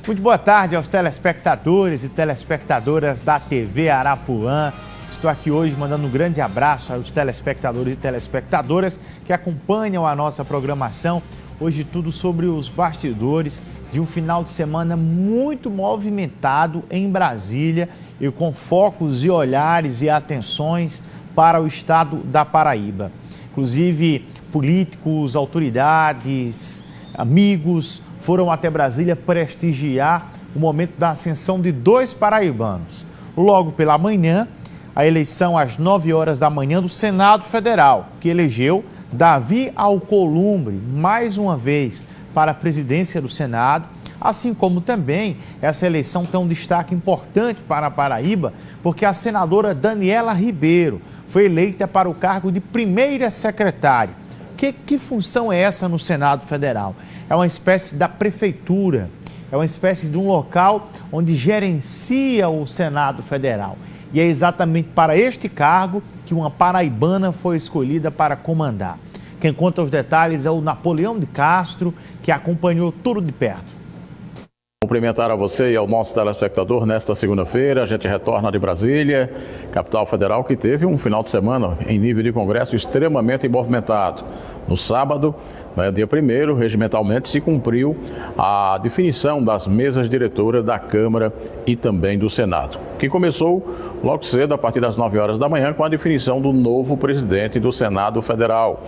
Muito boa tarde aos telespectadores e telespectadoras da TV Arapuã. Estou aqui hoje mandando um grande abraço aos telespectadores e telespectadoras que acompanham a nossa programação. Hoje tudo sobre os bastidores de um final de semana muito movimentado em Brasília e com focos e olhares e atenções para o estado da Paraíba. Inclusive, políticos, autoridades, amigos foram até Brasília prestigiar o momento da ascensão de dois paraibanos. Logo pela manhã, a eleição às 9 horas da manhã do Senado Federal, que elegeu Davi Alcolumbre mais uma vez para a presidência do Senado, assim como também essa eleição tem um destaque importante para a Paraíba, porque a senadora Daniela Ribeiro foi eleita para o cargo de primeira secretária. Que função é essa no Senado Federal? É uma espécie da prefeitura, é uma espécie de um local onde gerencia o Senado Federal. E é exatamente para este cargo que uma paraibana foi escolhida para comandar. Quem conta os detalhes é o Napoleão de Castro, que acompanhou tudo de perto. Cumprimentar a você e ao nosso telespectador nesta segunda-feira. A gente retorna de Brasília, capital federal, que teve um final de semana em nível de congresso extremamente movimentado. No sábado, dia 1º, regimentalmente se cumpriu a definição das mesas diretoras da Câmara e também do Senado, que começou logo cedo, a partir das 9 horas da manhã, com a definição do novo presidente do Senado Federal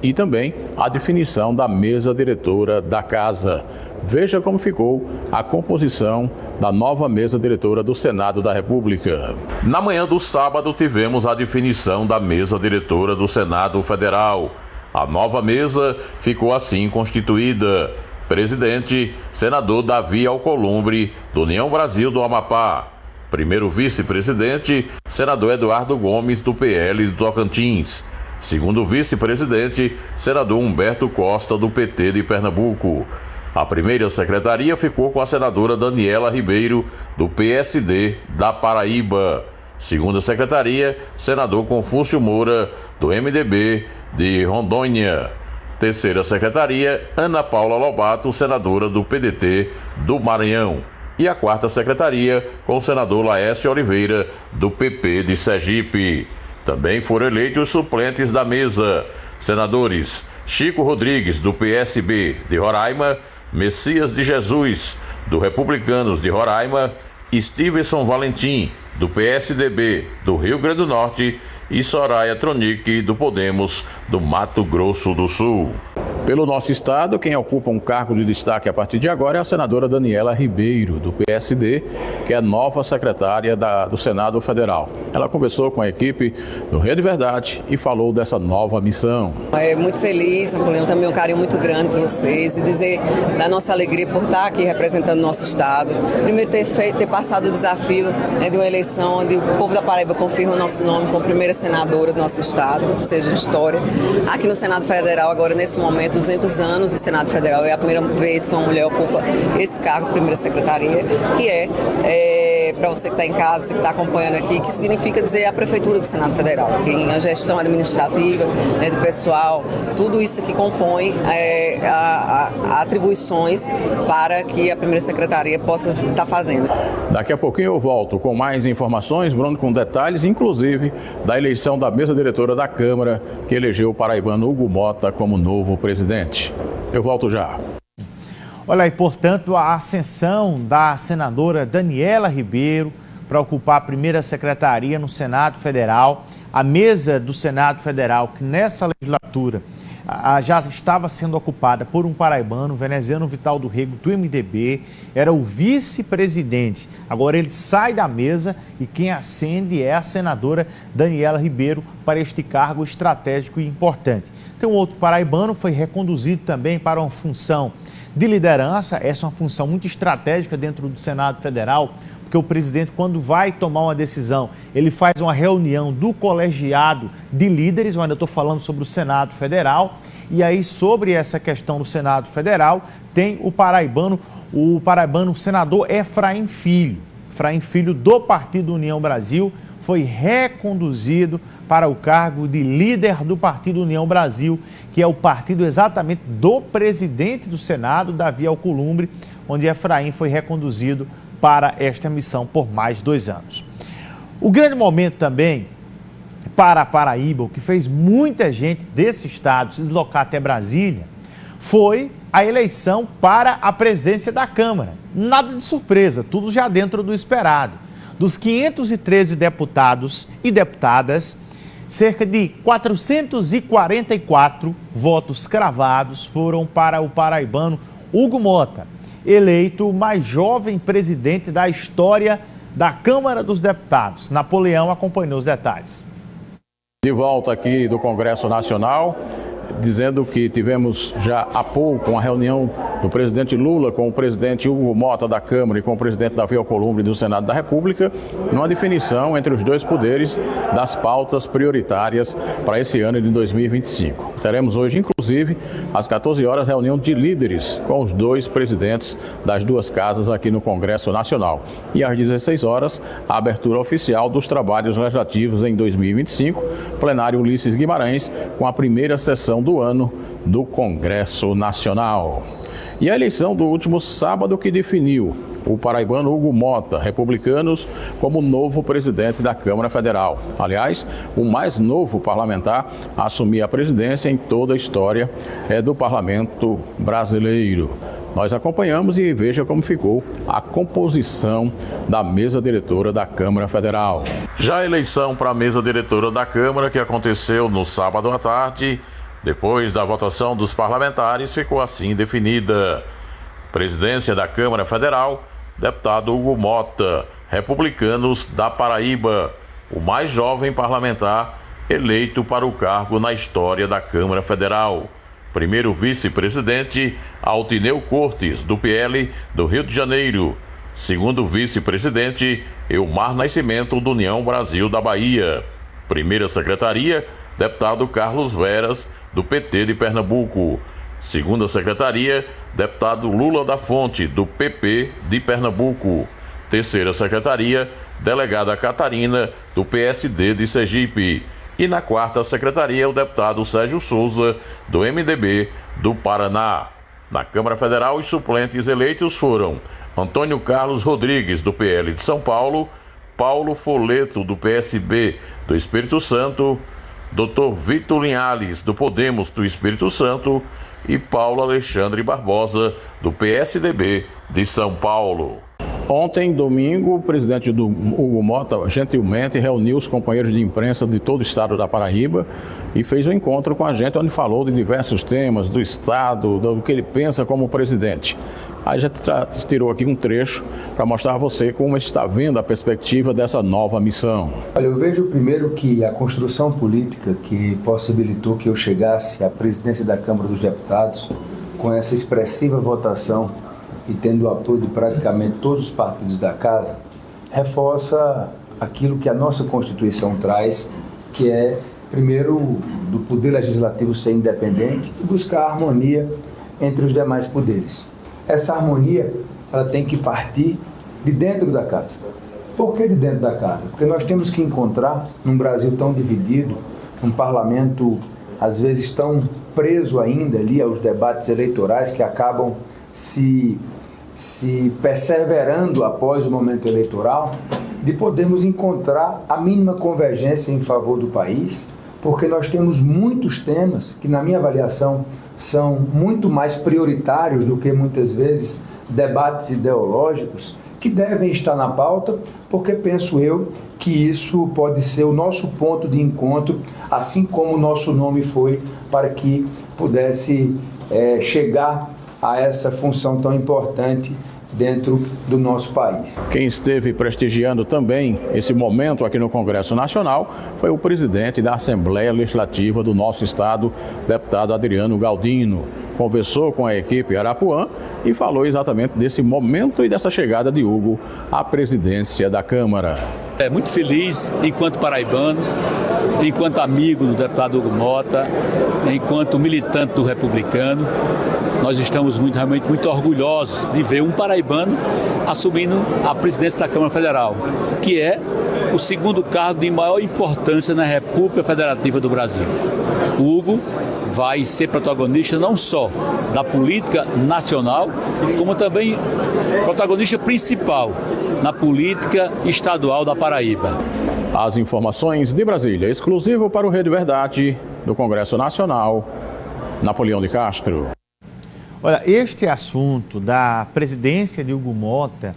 e também a definição da mesa diretora da Casa. Veja como ficou a composição da nova mesa diretora do Senado da República. Na manhã do sábado, tivemos a definição da mesa diretora do Senado Federal. A nova mesa ficou assim constituída: presidente, senador Davi Alcolumbre, do União Brasil do Amapá. Primeiro vice-presidente, senador Eduardo Gomes, do PL do Tocantins. Segundo vice-presidente, senador Humberto Costa, do PT de Pernambuco. A primeira secretaria ficou com a senadora Daniela Ribeiro, do PSD da Paraíba. Segunda secretaria, senador Confúcio Moura, do MDB de Rondônia. Terceira secretaria, Ana Paula Lobato, senadora do PDT do Maranhão. E a quarta secretaria, com o senador Laércio Oliveira, do PP de Sergipe. Também foram eleitos os suplentes da mesa: senadores Chico Rodrigues, do PSB de Roraima, Messias de Jesus, do Republicanos de Roraima, Stevenson Valentim, do PSDB do Rio Grande do Norte, e Soraya Tronic, do Podemos do Mato Grosso do Sul. Pelo nosso estado, quem ocupa um cargo de destaque a partir de agora é a senadora Daniela Ribeiro, do PSD, que é nova secretária do Senado Federal. Ela conversou com a equipe do Rede Verdade e falou dessa nova missão. Muito feliz, Napoleão, também um carinho muito grande por vocês, e dizer da nossa alegria por estar aqui representando o nosso estado. Primeiro ter passado o desafio de uma eleição onde o povo da Paraíba confirma o nosso nome como primeira senadora do nosso estado, ou seja, história. Aqui no Senado Federal, agora nesse momento, 200 anos de Senado Federal, é a primeira vez que uma mulher ocupa esse cargo, primeira secretaria, que para você que está em casa, você que está acompanhando aqui, que significa dizer a Prefeitura do Senado Federal, que a gestão administrativa, de pessoal, tudo isso que compõe atribuições para que a primeira secretaria possa estar fazendo. Daqui a pouquinho eu volto com mais informações, Bruno, com detalhes, inclusive da eleição da mesa diretora da Câmara, que elegeu o paraibano Hugo Mota como novo presidente. Eu volto já. Olha aí, portanto, a ascensão da senadora Daniela Ribeiro para ocupar a primeira secretaria no Senado Federal, a mesa do Senado Federal, que nessa legislatura já estava sendo ocupada por um paraibano, Veneziano Vital do Rego, do MDB, era o vice-presidente. Agora ele sai da mesa e quem ascende é a senadora Daniela Ribeiro para este cargo estratégico e importante. Tem um outro paraibano, foi reconduzido também para uma função de liderança. Essa é uma função muito estratégica dentro do Senado Federal, porque o presidente, quando vai tomar uma decisão, ele faz uma reunião do colegiado de líderes. Eu ainda estou falando sobre o Senado Federal, e aí sobre essa questão do Senado Federal, tem o paraibano senador Efraim Filho do Partido União Brasil, foi reconduzido para o cargo de líder do Partido União Brasil, que é o partido exatamente do presidente do Senado, Davi Alcolumbre, onde Efraim foi reconduzido para esta missão por mais 2 anos. O grande momento também para a Paraíba, o que fez muita gente desse estado se deslocar até Brasília, foi a eleição para a presidência da Câmara. Nada de surpresa, tudo já dentro do esperado. Dos 513 deputados e deputadas, cerca de 444 votos cravados foram para o paraibano Hugo Mota, eleito o mais jovem presidente da história da Câmara dos Deputados. Napoleão acompanhou os detalhes. De volta aqui do Congresso Nacional, dizendo que tivemos já há pouco uma reunião do presidente Lula com o presidente Hugo Mota da Câmara e com o presidente Davi Alcolumbre do Senado da República, numa definição entre os dois poderes das pautas prioritárias para esse ano de 2025. Teremos hoje, inclusive, às 14 horas, reunião de líderes com os dois presidentes das duas casas aqui no Congresso Nacional. E às 16 horas, a abertura oficial dos trabalhos legislativos em 2025, plenário Ulisses Guimarães, com a primeira sessão do ano do Congresso Nacional. E a eleição do último sábado que definiu o paraibano Hugo Mota, republicanos, como novo presidente da Câmara Federal. Aliás, o mais novo parlamentar a assumir a presidência em toda a história do parlamento brasileiro. Nós acompanhamos e veja como ficou a composição da mesa diretora da Câmara Federal. Já a eleição para a mesa diretora da Câmara, que aconteceu no sábado à tarde, depois da votação dos parlamentares, ficou assim definida. Presidência da Câmara Federal, deputado Hugo Mota, republicanos da Paraíba, o mais jovem parlamentar eleito para o cargo na história da Câmara Federal. Primeiro vice-presidente, Altineu Cortes, do PL do Rio de Janeiro. Segundo vice-presidente, Elmar Nascimento, do União Brasil da Bahia. Primeira secretaria, deputado Carlos Veras, do PT de Pernambuco. Segunda secretaria, deputado Lula da Fonte, do PP de Pernambuco. Terceira secretaria, delegada Catarina, do PSD de Sergipe. E na quarta secretaria, o deputado Sérgio Souza, do MDB do Paraná. Na Câmara Federal, os suplentes eleitos foram Antônio Carlos Rodrigues, do PL de São Paulo, Paulo Foleto, do PSB do Espírito Santo, Dr. Vitor Linhares, do Podemos do Espírito Santo e Paulo Alexandre Barbosa, do PSDB de São Paulo. Ontem, domingo, o presidente do Hugo Mota gentilmente reuniu os companheiros de imprensa de todo o estado da Paraíba e fez um encontro com a gente onde falou de diversos temas do estado, do que ele pensa como presidente. Aí a gente tirou aqui um trecho para mostrar a você como está vendo a perspectiva dessa nova missão. Olha, eu vejo primeiro que a construção política que possibilitou que eu chegasse à presidência da Câmara dos Deputados, com essa expressiva votação e tendo o apoio de praticamente todos os partidos da casa, reforça aquilo que a nossa Constituição traz, que é, primeiro, do Poder Legislativo ser independente e buscar a harmonia entre os demais poderes. Essa harmonia, ela tem que partir de dentro da casa. Por que de dentro da casa? Porque nós temos que encontrar, num Brasil tão dividido, um parlamento, às vezes, tão preso ainda ali aos debates eleitorais que acabam se perseverando após o momento eleitoral, de podermos encontrar a mínima convergência em favor do país, porque nós temos muitos temas que, na minha avaliação, são muito mais prioritários do que, muitas vezes, debates ideológicos, que devem estar na pauta, porque penso eu que isso pode ser o nosso ponto de encontro, assim como o nosso nome foi, para que pudesse chegar a essa função tão importante dentro do nosso país. Quem esteve prestigiando também esse momento aqui no Congresso Nacional foi o presidente da Assembleia Legislativa do nosso estado, deputado Adriano Galdino. conversou com a equipe Arapuã e falou exatamente desse momento e dessa chegada de Hugo à presidência da Câmara. É muito feliz enquanto paraibano, enquanto amigo do deputado Hugo Mota, enquanto militante do Republicano. Nós estamos realmente muito orgulhosos de ver um paraibano assumindo a presidência da Câmara Federal, que é o segundo cargo de maior importância na República Federativa do Brasil. O Hugo vai ser protagonista não só da política nacional, como também protagonista principal na política estadual da Paraíba. As informações de Brasília, exclusivo para o Rede Verdade do Congresso Nacional, Napoleão de Castro. Olha, este assunto da presidência de Hugo Mota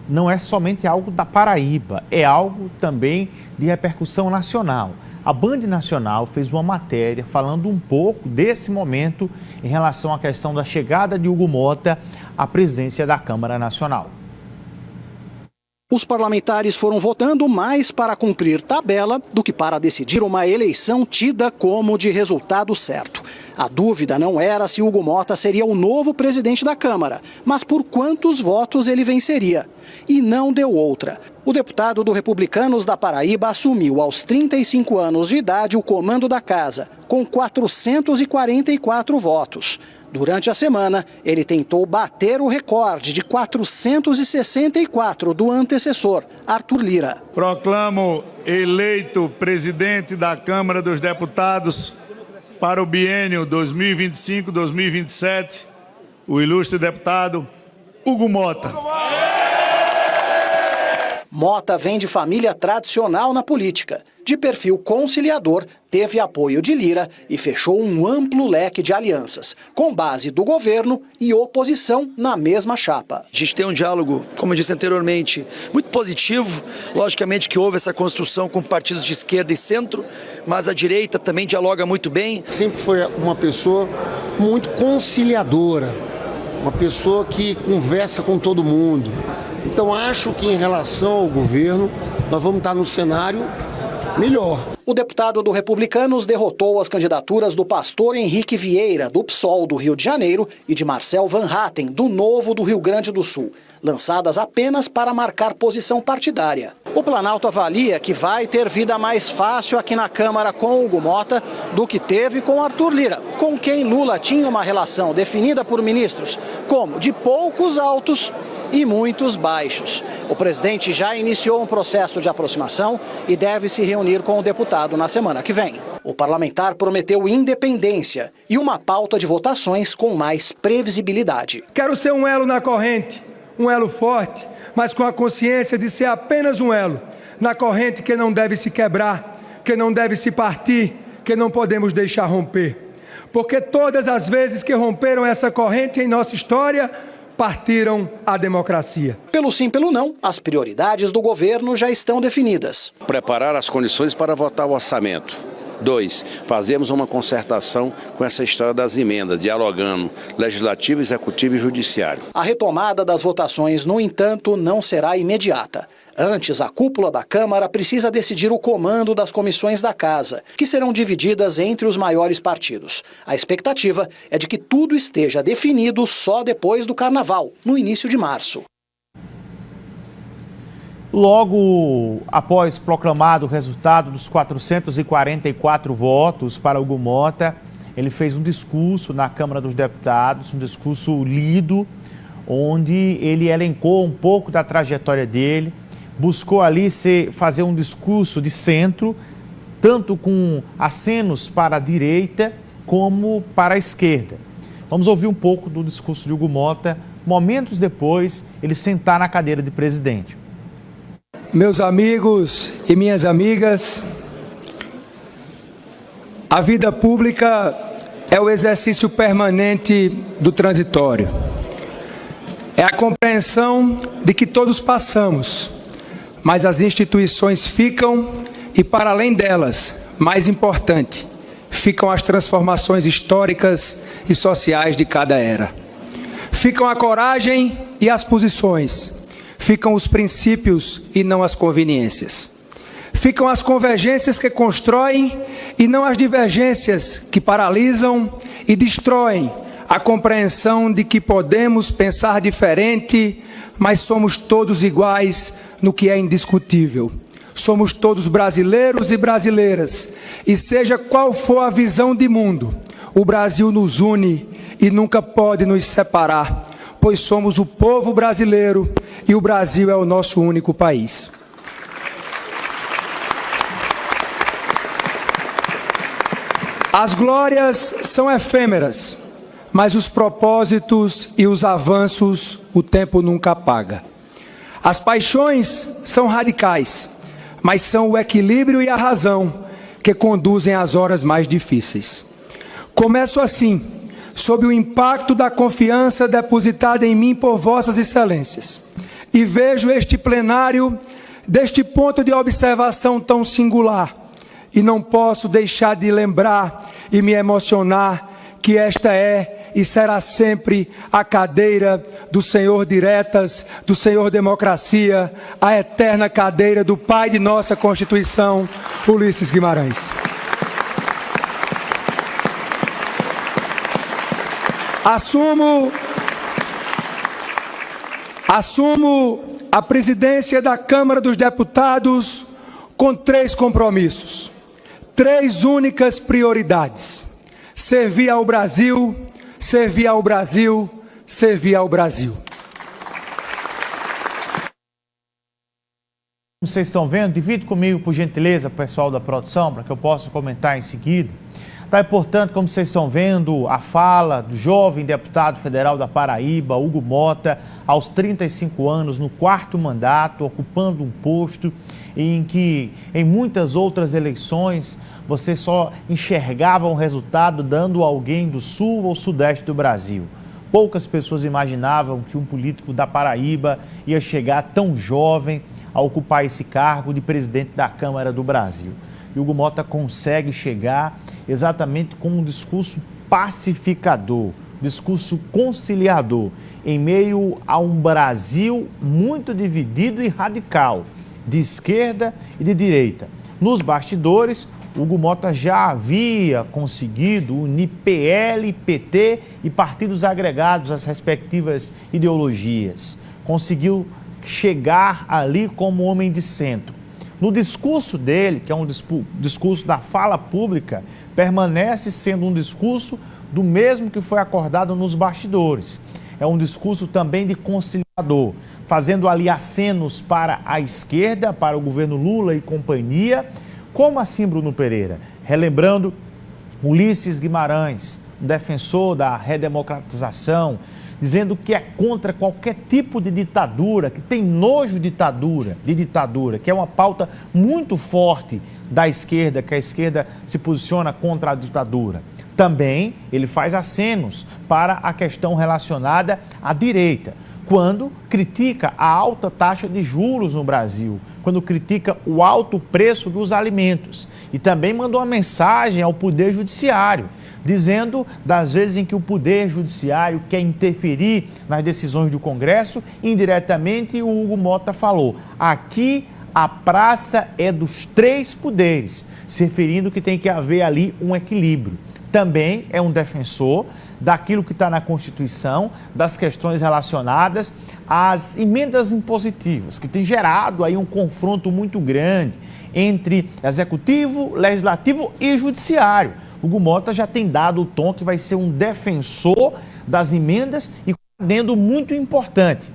não é somente algo da Paraíba, é algo também de repercussão nacional. A Band Nacional fez uma matéria falando um pouco desse momento em relação à questão da chegada de Hugo Mota à presidência da Câmara Nacional. Os parlamentares foram votando mais para cumprir tabela do que para decidir uma eleição tida como de resultado certo. A dúvida não era se Hugo Mota seria o novo presidente da Câmara, mas por quantos votos ele venceria. E não deu outra. O deputado do Republicanos da Paraíba assumiu aos 35 anos de idade o comando da casa, com 444 votos. Durante a semana, ele tentou bater o recorde de 464 do antecessor, Arthur Lira. Proclamo eleito presidente da Câmara dos Deputados para o biênio 2025-2027, o ilustre deputado Hugo Mota. Mota vem de família tradicional na política. De perfil conciliador, teve apoio de Lira e fechou um amplo leque de alianças, com base do governo e oposição na mesma chapa. A gente tem um diálogo, como eu disse anteriormente, muito positivo. Logicamente que houve essa construção com partidos de esquerda e centro, mas a direita também dialoga muito bem. Sempre foi uma pessoa muito conciliadora, uma pessoa que conversa com todo mundo. Então acho que em relação ao governo, nós vamos estar no cenário melhor. O deputado do Republicanos derrotou as candidaturas do pastor Henrique Vieira, do PSOL do Rio de Janeiro, e de Marcel Van Hatten, do Novo do Rio Grande do Sul, lançadas apenas para marcar posição partidária. O Planalto avalia que vai ter vida mais fácil aqui na Câmara com Hugo Mota do que teve com Arthur Lira, com quem Lula tinha uma relação definida por ministros como de poucos altos e muitos baixos. O presidente já iniciou um processo de aproximação e deve se reunir com o deputado na semana que vem. O parlamentar prometeu independência e uma pauta de votações com mais previsibilidade. Quero ser um elo na corrente, um elo forte, mas com a consciência de ser apenas um elo na corrente que não deve se quebrar, que não deve se partir, que não podemos deixar romper. Porque todas as vezes que romperam essa corrente em nossa história, partiram a democracia. Pelo sim, pelo não, as prioridades do governo já estão definidas. Preparar as condições para votar o orçamento. 2, fazemos uma concertação com essa história das emendas, dialogando legislativo, executivo e judiciário. A retomada das votações, no entanto, não será imediata. Antes, a cúpula da Câmara precisa decidir o comando das comissões da Casa, que serão divididas entre os maiores partidos. A expectativa é de que tudo esteja definido só depois do Carnaval, no início de março. Logo após proclamado o resultado dos 444 votos para Hugo Mota, ele fez um discurso na Câmara dos Deputados, um discurso lido, onde ele elencou um pouco da trajetória dele, buscou ali fazer um discurso de centro, tanto com acenos para a direita como para a esquerda. Vamos ouvir um pouco do discurso de Hugo Mota, momentos depois ele sentar na cadeira de presidente. Meus amigos e minhas amigas, a vida pública é o exercício permanente do transitório. É a compreensão de que todos passamos, mas as instituições ficam e, para além delas, mais importante, ficam as transformações históricas e sociais de cada era. Ficam a coragem e as posições. Ficam os princípios e não as conveniências. Ficam as convergências que constroem e não as divergências que paralisam e destroem a compreensão de que podemos pensar diferente, mas somos todos iguais no que é indiscutível. Somos todos brasileiros e brasileiras, e seja qual for a visão de mundo, o Brasil nos une e nunca pode nos separar, pois somos o povo brasileiro e o Brasil é o nosso único país. As glórias são efêmeras, mas os propósitos e os avanços o tempo nunca apaga. As paixões são radicais, mas são o equilíbrio e a razão que conduzem às horas mais difíceis. Começo assim, sob o impacto da confiança depositada em mim por vossas excelências, e vejo este plenário deste ponto de observação tão singular, e não posso deixar de lembrar e me emocionar que esta é e será sempre a cadeira do Senhor Diretas, do Senhor Democracia, a eterna cadeira do pai de nossa Constituição, Ulisses Guimarães. Assumo a presidência da Câmara dos Deputados com 3 compromissos, 3 únicas prioridades: servir ao Brasil, servir ao Brasil, servir ao Brasil. Como vocês estão vendo, divide comigo, por gentileza, pessoal da produção, para que eu possa comentar em seguida. Tá, portanto, como vocês estão vendo, a fala do jovem deputado federal da Paraíba, Hugo Mota, aos 35 anos, no 4º mandato, ocupando um posto em que, em muitas outras eleições, você só enxergava um resultado dando a alguém do sul ou sudeste do Brasil. Poucas pessoas imaginavam que um político da Paraíba ia chegar tão jovem a ocupar esse cargo de presidente da Câmara do Brasil. E Hugo Mota consegue chegar exatamente com um discurso pacificador, discurso conciliador, em meio a um Brasil muito dividido e radical, de esquerda e de direita. Nos bastidores, Hugo Mota já havia conseguido unir PL, PT e partidos agregados às respectivas ideologias. Conseguiu chegar ali como homem de centro. No discurso dele, que é um discurso da fala pública, permanece sendo um discurso do mesmo que foi acordado nos bastidores. É um discurso também de conciliador, fazendo ali acenos para a esquerda, para o governo Lula e companhia. Como assim, Bruno Pereira? Relembrando Ulisses Guimarães, um defensor da redemocratização, dizendo que é contra qualquer tipo de ditadura, que tem nojo de ditadura, que é uma pauta muito forte da esquerda, que a esquerda se posiciona contra a ditadura. Também ele faz acenos para a questão relacionada à direita, quando critica a alta taxa de juros no Brasil, quando critica o alto preço dos alimentos. E também mandou uma mensagem ao Poder Judiciário, dizendo das vezes em que o Poder Judiciário quer interferir nas decisões do Congresso, indiretamente o Hugo Mota falou: aqui a praça é dos 3 poderes, se referindo que tem que haver ali um equilíbrio. Também é um defensor daquilo que está na Constituição, das questões relacionadas às emendas impositivas, que tem gerado aí um confronto muito grande entre Executivo, Legislativo e Judiciário. Hugo Mota já tem dado o tom que vai ser um defensor das emendas e um adendo muito importante.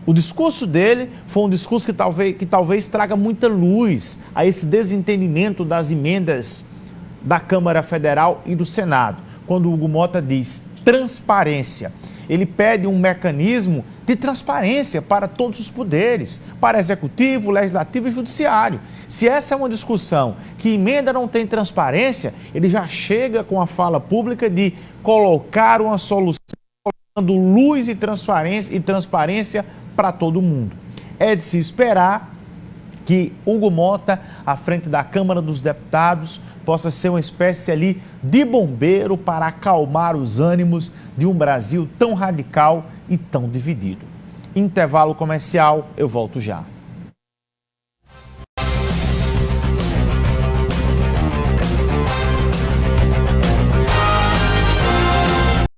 O discurso dele foi um discurso que talvez traga muita luz a esse desentendimento das emendas da Câmara Federal e do Senado. Quando o Hugo Mota diz transparência, ele pede um mecanismo de transparência para todos os poderes, para Executivo, Legislativo e Judiciário. Se essa é uma discussão que emenda não tem transparência, ele já chega com a fala pública de colocar uma solução, colocando luz e transparência para todo mundo. É de se esperar que Hugo Mota, à frente da Câmara dos Deputados, possa ser uma espécie ali de bombeiro para acalmar os ânimos de um Brasil tão radical e tão dividido. Intervalo comercial, eu volto já.